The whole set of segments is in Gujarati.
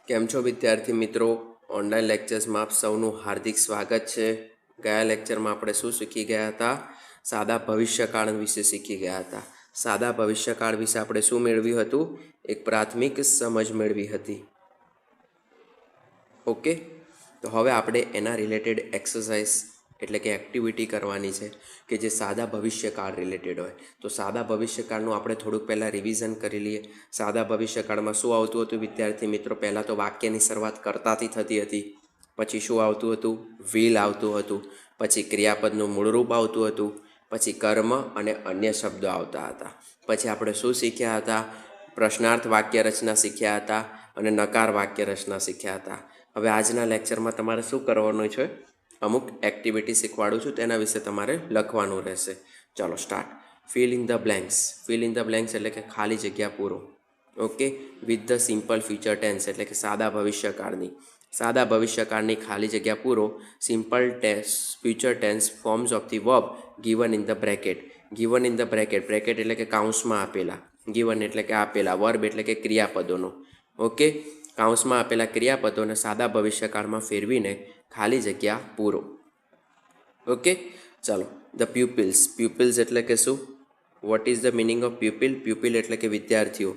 કેમ છો વિદ્યાર્થી મિત્રો? ઓનલાઈન લેક્ચર્સમાં આપ સૌનું હાર્દિક સ્વાગત છે. ગયા લેક્ચરમાં આપણે શું શીખી ગયા હતા? સાદા ભવિષ્યકાળ વિશે શીખી ગયા હતા. સાદા ભવિષ્યકાળ વિશે આપણે શું મેળવ્યું હતું? એક પ્રાથમિક સમજ મેળવી હતી. ઓકે, તો હવે આપણે એના રિલેટેડ એક્સરસાઇઝ એટલે કે એક્ટિવિટી કરવાની છે કે જે સાદા ભવિષ્યકાળ રિલેટેડ હોય. તો સાદા ભવિષ્યકાળનું આપણે થોડુંક પહેલાં રિવિઝન કરી લઈએ. સાદા ભવિષ્યકાળમાં શું આવતું હતું વિદ્યાર્થી મિત્રો? પહેલાં તો વાક્યની શરૂઆત કર્તાથી થતી હતી. પછી શું આવતું હતું? વિલ આવતું હતું. પછી ક્રિયાપદનું મૂળરૂપ આવતું હતું. પછી કર્મ અને અન્ય શબ્દો આવતા હતા. પછી આપણે શું શીખ્યા હતા? પ્રશ્નાર્થ વાક્ય રચના શીખ્યા હતા અને નકાર વાક્ય રચના શીખ્યા હતા. હવે આજના લેક્ચરમાં તમારે શું કરવાનું છે? અમુક એક્ટિવિટી શીખવાડું છું, તેના વિશે તમારે લખવાનું રહેશે. ચાલો start. Fill in the blanks. Fill in the blanks એટલે કે ખાલી જગ્યા પૂરો. Okay, with the simple future tense એટલે કે સાદા ભવિષ્યકાળની. સાદા ભવિષ્યકાળની ખાલી જગ્યા પૂરો. Simple future tense forms of the verb given in the bracket. Given in the bracket, bracket એટલે કે કાઉન્સમાં આપેલા. ગિવન એટલે કે આપેલા. વર્બ એટલે કે ક્રિયાપદોનો. ઓકે, કાઉન્સમાં આપેલા ક્રિયાપદોને સાદા ભવિષ્યકાળમાં ફેરવીને ખાલી જગ્યા પૂરો. ઓકે, ચાલો. The pupils. પ્યુપિલ્સ એટલે કે શું? What is the meaning of pupil? Pupil એટલે કે વિદ્યાર્થીઓ.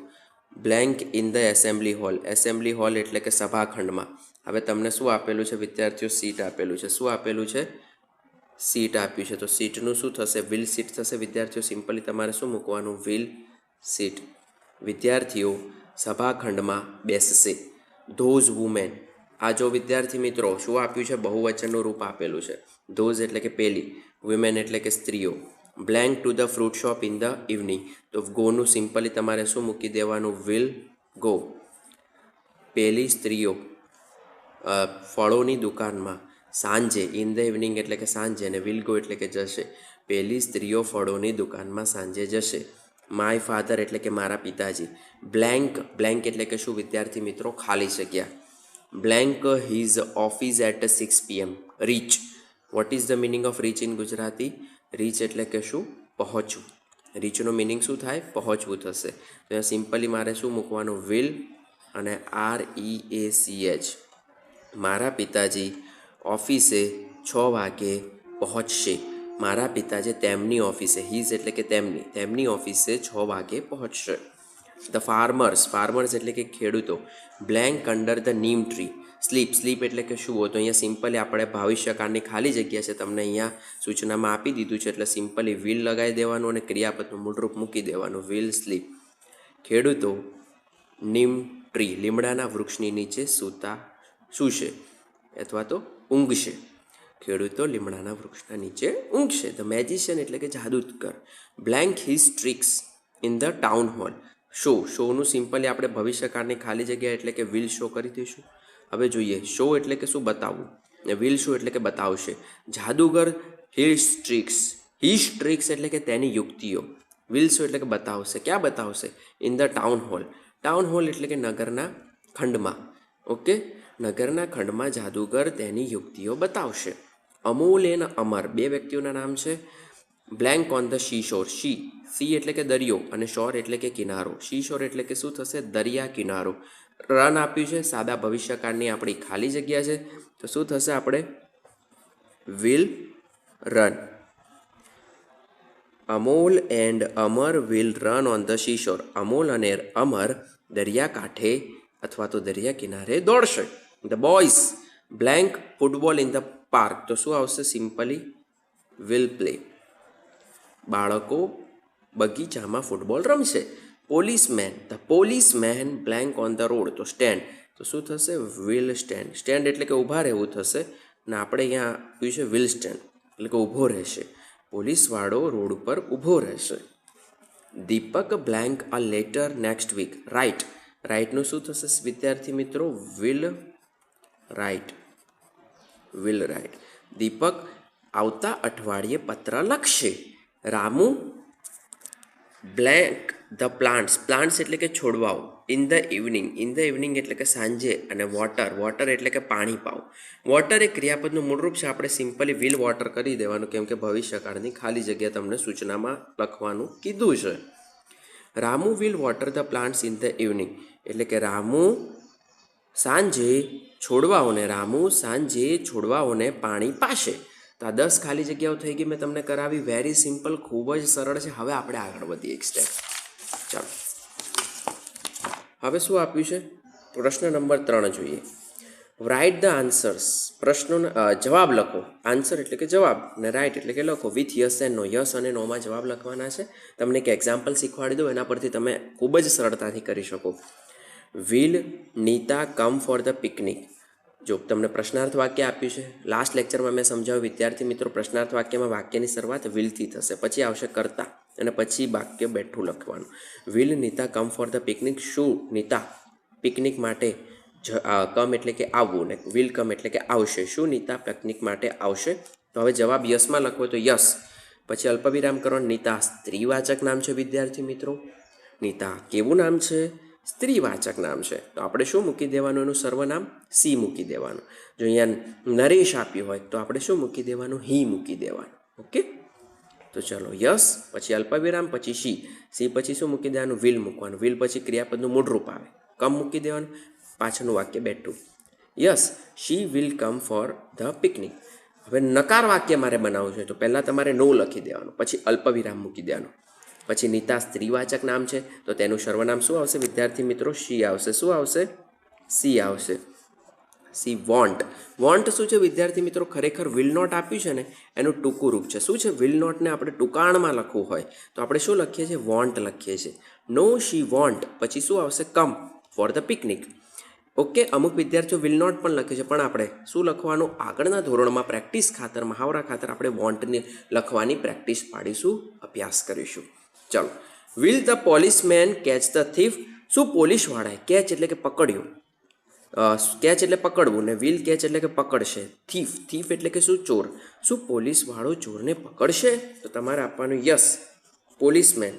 Blank in the assembly hall. Assembly hall એટલે કે સભાખંડમાં. હવે તમને શું આપેલું છે વિદ્યાર્થીઓ? સીટ આપેલું છે. શું આપેલું છે? સીટ આપ્યું છે. તો સીટનું શું થશે? વિલ સીટ થશે વિદ્યાર્થીઓ. સિમ્પલી તમારે શું મૂકવાનું? Will sit. વિદ્યાર્થીઓ સભાખંડમાં બેસશે. Those women. આ જો વિદ્યાર્થી મિત્રો શું આપ્યું છે? બહુવચનનું રૂપ આપેલું છે. ધોઝ એટલે કે પેલી, વુમેન એટલે કે સ્ત્રીઓ. Blank to the fruit shop in the evening. તો ગોનું સિમ્પલી તમારે શું મૂકી દેવાનું? Will go. પેલી સ્ત્રીઓ ફળોની દુકાનમાં સાંજે. ઇન ધ ઇવનિંગ એટલે કે સાંજે અને વિલ ગો એટલે કે જશે. પેલી સ્ત્રીઓ ફળોની દુકાનમાં સાંજે જશે. માય ફાધર એટલે કે મારા પિતાજી. બ્લેન્ક. બ્લેન્ક એટલે કે શું વિદ્યાર્થી મિત્રો? ખાલી જગ્યા. Blank his office at 6 PM. Reach. What is the meaning of reach in Gujarati? Reach એટલે કે શું? પહોંચવું. રીચનો મિનિંગ શું થાય? પહોંચવું થશે. તો અહીંયા સિમ્પલી મારે શું મૂકવાનું? વિલ અને REACH. મારા પિતાજી ઓફિસે 6 વાગે પહોંચશે. મારા પિતાજી તેમની ઓફિસે. હીઝ એટલે કે તેમની ઓફિસે 6 વાગે પહોંચશે. The farmers. ફાર્મર્સ એટલે કે ખેડૂતો. Blank under the neem tree. Sleep. Sleep એટલે કે શું? તો અહીંયા સિમ્પલી આપણે ભવિષ્યકાળની ખાલી જગ્યા છે તમને અહીંયા સૂચનામાં આપી દીધું છે એટલે સિમ્પલી વિલ લગાવી દેવાનું અને ક્રિયાપદનું મૂળરૂપ મૂકી દેવાનું. Will sleep. ખેડૂતો નીમ ટ્રી લીમડાના વૃક્ષની નીચે સૂશે અથવા તો ઊંઘશે. ખેડૂતો લીમડાના વૃક્ષના નીચે ઊંઘશે. ધ મેજિશિયન એટલે કે જાદુગર. Blank his tricks in the town hall. Show. શોનું સિમ્પલી આપણે ભવિષ્યકાળની ખાલી જગ્યા એટલે કે વિલ શો કરી દઈશું. હવે જોઈએ, શો એટલે કે શું? બતાવવું. ને વિલ શો એટલે કે બતાવશે. જાદુગર હિઝ ટ્રિક્સ. હિઝ ટ્રિક્સ એટલે કે તેની યુક્તિઓ. વિલ શો એટલે કે બતાવશે. ક્યાં બતાવશે? In the town hall. Town hall એટલે કે નગરના ખંડમાં. ઓકે, નગરના ખંડમાં જાદુગર તેની યુક્તિઓ બતાવશે. અમૂલ એન અમર. બે વ્યક્તિઓના નામ છે. Blank on the sea shore. Sea એટલે કે દરિયો અને શોર એટલે કે કિનારો. સી શોર એટલે કે શું થશે? દરિયા કિનારો. રન આપ્યું છે. સાદા ભવિષ્યકાળની આપણી ખાલી જગ્યા છે. તો શું થશે? આપણે will run. Amol and Amar will run on the sea shore. Amol અને અમર દરિયાકાંઠે અથવા તો દરિયા કિનારે દોડશે. The boys blank football in the park. તો શું આવશે? Simply will play. બાળકો બગીચામાં ફૂટબોલ રમશે. Policeman. The policeman blank on the road. તો સ્ટેન્ડ. તો શું થશે? Will stand. સ્ટેન્ડ એટલે કે ઊભા રહેવું થશે ને આપણે અહીંયા આપ્યું છે વિલ સ્ટેન્ડ એટલે કે ઊભો રહેશે. પોલીસવાળો રોડ ઉપર ઊભો રહેશે. Deepak blank a letter next week. Write. રાઇટનું શું થશે વિદ્યાર્થી મિત્રો? Will write. Will write. Deepak આવતા અઠવાડિયે પત્ર લખશે. Ramu blank the plants. Plants એટલે કે છોડવાઓ. In the evening. In the evening એટલે કે સાંજે. અને વોટર. વોટર એટલે કે પાણી પાવ. વોટર એ ક્રિયાપદનું મૂળરૂપ છે. આપણે સિમ્પલી વિલ વોટર કરી દેવાનું કેમ કે ભવિષ્યકાળની ખાલી જગ્યા તમને સૂચનામાં લખવાનું કીધું છે. Ramu will water the plants in the evening એટલે કે રામુ સાંજે છોડવાઓને રામુ સાંજે છોડવાઓને પાણી પાશે. તો આ 10 ખાલી જગ્યાઓ થઈ ગઈ, મેં તમને કરાવી. વેરી સિમ્પલ, ખૂબ જ સરળ છે. હવે આપણે આગળ વધીએ એક સ્ટેપ. ચાલો, હવે શું આપ્યું છે? પ્રશ્ન નંબર 3 જોઈએ. Write the answers. પ્રશ્નોના જવાબ લખો. આન્સર એટલે કે જવાબ, ને રાઇટ એટલે કે લખો with yes and no. Yes અને નોમાં જવાબ લખવાના છે. તમને એક એક્ઝામ્પલ શીખવાડી દો, એના પરથી તમે ખૂબ જ સરળતાથી કરી શકો. Will Nita come for the picnic? જો તમને પ્રશ્નાર્થ વાક્ય આપ્યું છે, લાસ્ટ લેક્ચરમાં મેં સમજાવ્યું વિદ્યાર્થી મિત્રો, પ્રશ્નાર્થ વાક્યમાં વાક્યની શરૂઆત વિલથી થશે, પછી આવશે કર્તા, અને પછી વાક્ય બેઠું લખવાનું. Will Nita come for the picnic? શું નીતા પિકનિક માટે કમ એટલે કે આવવું, ને વિલ કમ એટલે કે આવશે. શું નીતા પિકનિક માટે આવશે? તો હવે જવાબ યસમાં લખવો તો યસ, પછી અલ્પવિરામ કરો. નીતા સ્ત્રીવાચક નામ છે વિદ્યાર્થી મિત્રો. નીતા કેવું નામ છે? સ્ત્રીવાચક નામ છે. તો આપણે શું મૂકી દેવાનું? એનું સર્વનામ સી મૂકી દેવાનું. જો અહીંયા નરેશ આપ્યું હોય તો આપણે શું મૂકી દેવાનું? હી મૂકી દેવાનું. ઓકે, તો ચલો યસ, પછી અલ્પવિરામ, પછી સી પછી શું મૂકી દેવાનું? વિલ મૂકવાનું. વિલ પછી ક્રિયાપદનું મૂળરૂપ આવે, કમ મૂકી દેવાનું. પાછળનું વાક્ય બેઠું. Yes, she will come for the picnic. હવે નકાર વાક્ય મારે બનાવવું છે, તો પહેલાં તમારે નો લખી દેવાનું, પછી અલ્પવિરામ મૂકી દેવાનું. પછી નીતા સ્ત્રીવાચક નામ છે, તો તેનું સર્વનામ શું આવશે વિદ્યાર્થી મિત્રો? શી આવશે. શું આવશે? સી આવશે. C want. વોન્ટ શું છે વિદ્યાર્થી મિત્રો? ખરેખર વિલ નોટ આપ્યું છે ને, એનું ટૂંકું રૂપ છે. શું છે? વિલ નોટને આપણે ટૂંકાણમાં લખવું હોય તો આપણે શું લખીએ છીએ? વોન્ટ લખીએ છીએ. નો શી વોન્ટ, પછી શું આવશે? Come for the picnic. Okay, અમુક વિદ્યાર્થીઓ વિલ નોટ પણ લખે છે, પણ આપણે શું લખવાનું? આગળના ધોરણમાં પ્રેક્ટિસ ખાતર, મહાવરા ખાતર આપણે વોન્ટને લખવાની પ્રેક્ટિસ પાડીશું, અભ્યાસ કરીશું. ચલો, will the policeman catch the thief? શું પોલીસવાળાએ, કેચ એટલે કે પકડ્યું, કેચ એટલે પકડવું, ને વિલ કેચ એટલે કે પકડશે. થીફ, થીફ એટલે કે શું? ચોર. શું પોલીસવાળો ચોરને પકડશે? તો તમારે આપવાનું યસ, પોલીસમેન.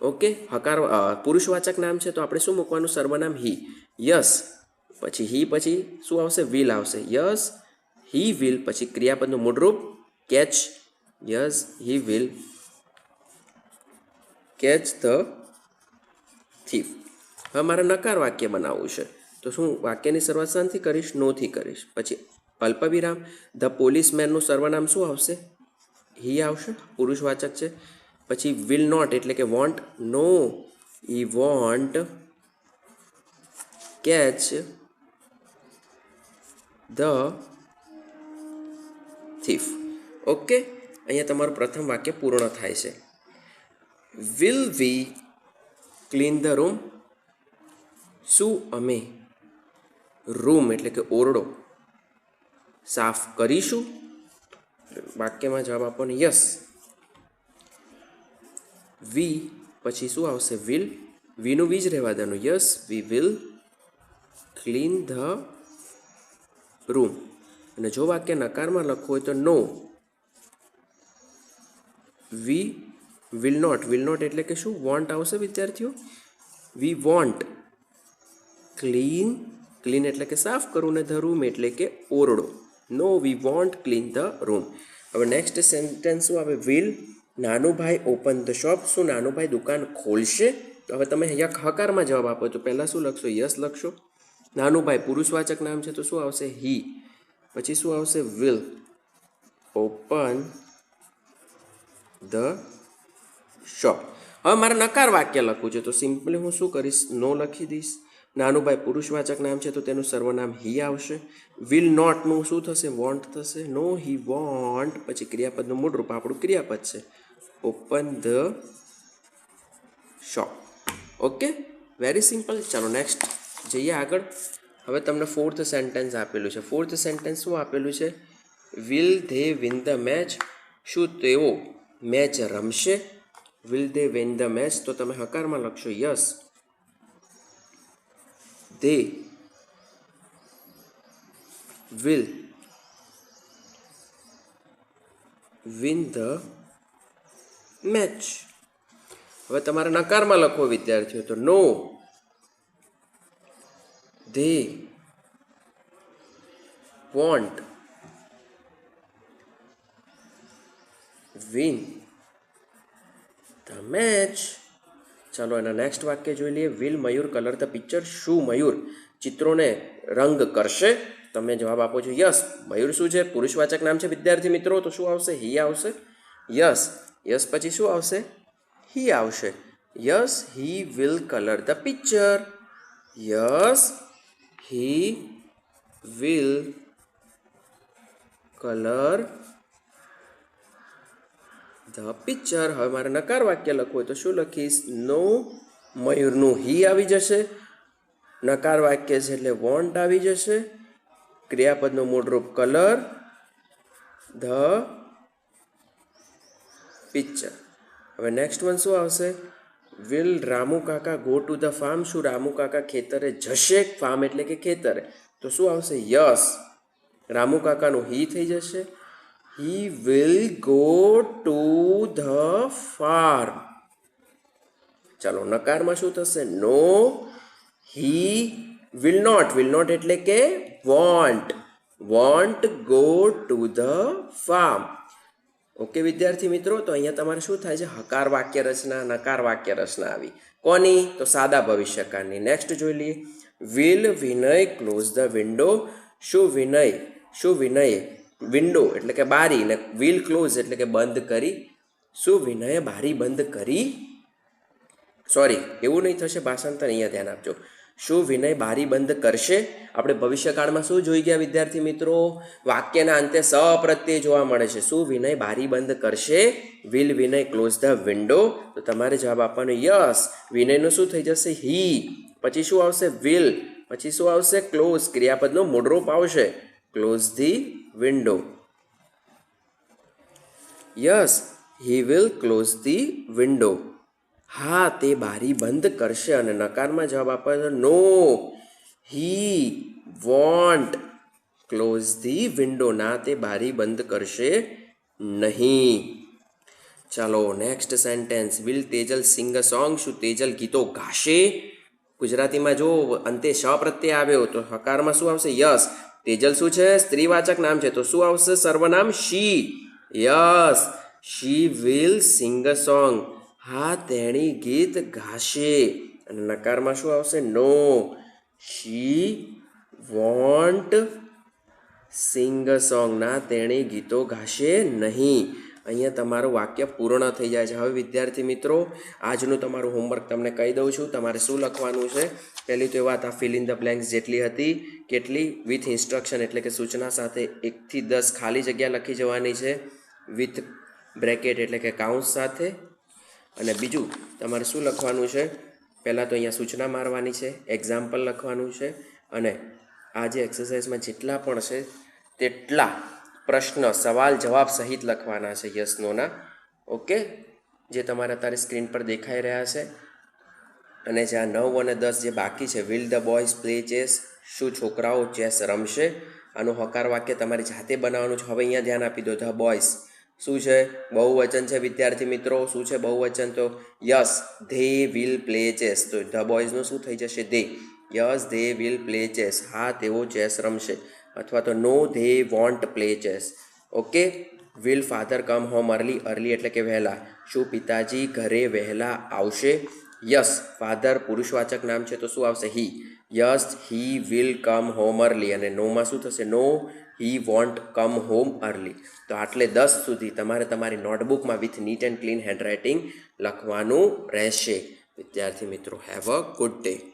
ઓકે, હકાર પુરુષવાચક નામ છે, તો આપણે શું મૂકવાનું? સર્વનામ હી. યસ, પછી હી પછી શું આવશે? વિલ આવશે. યસ હી વિલ, પછી ક્રિયાપદનું મૂળરૂપ catch. Yes he will catch the thief. હવે મારે નકાર વાક્ય બનાવવું છે, તો શું વાક્યની શરૂઆત શાંતિ કરીશ? નોથી કરીશ. પછી અલ્પવિરામ. ધ પોલીસમેનનું સર્વનામ શું આવશે? હી આવશે, પુરુષવાચક છે. પછી વિલ નોટ એટલે કે won't. No I won't catch the thief. Okay, અહીંયા તમારું પ્રથમ વાક્ય પૂર્ણ થાય છે. Will we clean the room? શું અમે રૂમ એટલે કે ઓરડો સાફ કરીશું? વાક્યમાં જવાબ આપવાનો યસ. વી પછી શું આવશે? વિલ. વીનું વી જ રહેવા દેવાનું. Yes we will clean the room. અને જો વાક્ય નકારમાં લખવું હોય તો no we will not. Will not એટલે કે શું? વોન્ટ આવશે વિદ્યાર્થીઓ. વી વોન્ટ ક્લીન, ક્લીન એટલે કે સાફ કરવું, ને ધ રૂમ એટલે કે ઓરડો. No we won't clean the room. હવે નેક્સ્ટ સેન્ટેન્સ શું આવે? Will Nanubhai open the shop? શું નાનુભાઈ દુકાન ખોલશે? તો હવે તમે અહીંયા હકારમાં જવાબ આપો, તો પહેલાં શું લખશો? યસ લખશો. નાનુભાઈ પુરુષવાચક નામ છે, તો શું આવશે? હી. પછી શું આવશે? Will open the shop. હવે મારે નકાર વાક્ય લખવું છે, તો સિમ્પલી હું શું કરીશ? નો લખી દઈશ. નાનુભાઈ પુરુષવાચક નામ છે, તો તેનું સર્વનામ હી આવશે. વિલ નોટનું શું થશે? વોન્ટ થશે. નો હી વોન્ટ, પછી ક્રિયાપદનું મૂળરૂપ આપણું ક્રિયાપદ છે, open the shop. Okay, very simple. ચાલો નેક્સ્ટ જઈએ આગળ. હવે તમને ફોર્થ સેન્ટેન્સ આપેલું છે. ફોર્થ સેન્ટેન્સ શું આપેલું છે? Will they win the match? શું તેઓ મેચ રમશે? Will they win the match, તો તમે હકારમાં લખશો yes they will win the match. હવે તમારે નકારમાં લખવો વિદ્યાર્થીઓ, તો no they won't win the match. ચાલો એના નેક્સ્ટ વાક્ય જોઈ લઈએ. Will Mayur colour the picture? શું મયુર ચિત્રોને રંગ કરશે? તમે જવાબ આપો છો યસ. મયુર શું છે? પુરુષવાચક નામ છે વિદ્યાર્થી મિત્રો. તો શું આવશે? હી આવશે. યસ. યસ પછી શું આવશે? હી આવશે. Yes he will colour the picture. Yes he will colour the picture. હવે મારે નકાર વાક્ય લખવું હોય તો શું લખીશ? નો. મયુરનું હી આવી જશે. નકાર વાક્ય છે એટલે વોન્ટ આવી જશે. ક્રિયાપદનું મૂળરૂપ કલર ધ પિક્ચર. હવે નેક્સ્ટ વન શું આવશે? વિલ રામુ કાકા ગો ટુ ધ ફાર્મ? શું રામુ કાકા ખેતરે જશે? ફાર્મ એટલે કે ખેતરે. તો શું આવશે? યસ. રામુ કાકાનું હી થઈ જશે. He will go to the farm. ચાલો નકારમાં શું થશે? No. He will not. Will not એટલે કે won't. Won't go to the farm. Okay વિદ્યાર્થી મિત્રો, તો અહીંયા તમારે શું થાય છે? હકાર વાક્ય રચના, નકાર વાક્ય રચના આવી. કોની? તો સાદા ભવિષ્યકાળની. નેક્સ્ટ જોઈ લઈએ. Will Vinay close the window? શું વિનયે વિન્ડો એટલે કે બારી ને વિલ ક્લોઝ એટલે કે બંધ કરી? શું વિનયે બારી બંધ કરી? સોરી, એવું નહીં થશે ભાષાંતર, અહીંયા ધ્યાન આપજો. શું વિનય બારી બંધ કરશે? આપણે ભવિષ્યકાળમાં શું જોઈ ગયા વિદ્યાર્થી મિત્રો? વાક્યના અંતે સ પ્રત્યય જોવા મળે છે. શું વિનય બારી બંધ કરશે? Will Vinay close the window? તો તમારે જવાબ આપવાનો યસ. વિનયનું શું થઈ જશે? હી. પછી શું આવશે? વિલ. પછી શું આવશે? ક્લોઝ. ક્રિયાપદનો મૂળરૂપ આવશે. Close the window. Yes he will close the window. હા, તે બારી બંધ કરશે. અને નકારમાં જવાબ આપવાનો no. He won't close the window. ના, તે બારી બંધ કરશે નહીં. ચાલો next sentence. Will Tejal sing a song? શું તેજલ ગીતો ગાશે? ગુજરાતીમાં જો અંતે શ પ્રત્યય આવ્યો તો હકારમાં શું આવશે? યસ. તેજલ શું છે? સ્ત્રીવાચક નામ છે તો શું આવશે? સર્વનામ she. Yes she will sing a song. હા, તેણી ગીત ગાશે. અને નકારમાં શું આવશે? No. She won't sing a song. ના, તેણી ગીતો ગાશે નહીં. અહીંયા તમારું વાક્ય પૂર્ણ થઈ જાય છે. હવે વિદ્યાર્થી મિત્રો, આજનું તમારું હોમવર્ક તમને કહી દઉં છું. તમારે શું લખવાનું છે? પહેલી તો વાત, આ ફિલ ઇન ધ બ્લેન્ક્સ જેટલી હતી કેટલી? વિથ ઇન્સ્ટ્રક્શન એટલે કે સૂચના સાથે 1 થી 10 ખાલી જગ્યા લખી જવાની છે. વિથ બ્રેકેટ એટલે કે કાઉન્સ સાથે. અને બીજું તમારે શું લખવાનું છે? પહેલાં તો અહીંયા સૂચના મારવાની છે, એક્ઝામ્પલ લખવાનું છે. અને આ જે એક્સરસાઇઝમાં જેટલા પણ છે તેટલા પ્રશ્ન, સવાલ, જવાબ સહિત લખવાના છે. યસ નોના. ઓકે, જે તમારે અત્યારે સ્ક્રીન પર દેખાઈ રહ્યા છે. અને જે આ 9 અને 10 જે બાકી છે, will the boys play chess? શું છોકરાઓ ચેસ રમશે? આનું હકાર વાક્ય તમારે જાતે બનાવવાનું છે. હવે અહીંયા ધ્યાન આપી દો. ધ બોયઝ શું છે? બહુવચન છે વિદ્યાર્થી મિત્રો. શું છે બહુવચન? તો yes they will play chess. તો ધ બોયઝનું શું થઈ જશે? They. Yes they will play chess. હા, તેઓ ચેસ રમશે. અથવા તો no they won't play chess. Okay. Will father come home early? Early એટલે કે વહેલા. શું પિતાજી ઘરે વહેલા આવશે? યસ ફાધર પુરુષવાચક નામ છે તો શું આવશે? He. Yes he will come home early. અને નોમાં શું થશે? No he won't come home early. તો આટલે 10 સુધી તમારે તમારી નોટબુકમાં with neat and clean handwriting લખવાનું રહેશે. વિદ્યાર્થી મિત્રો, હેવ અ ગુડ ડે.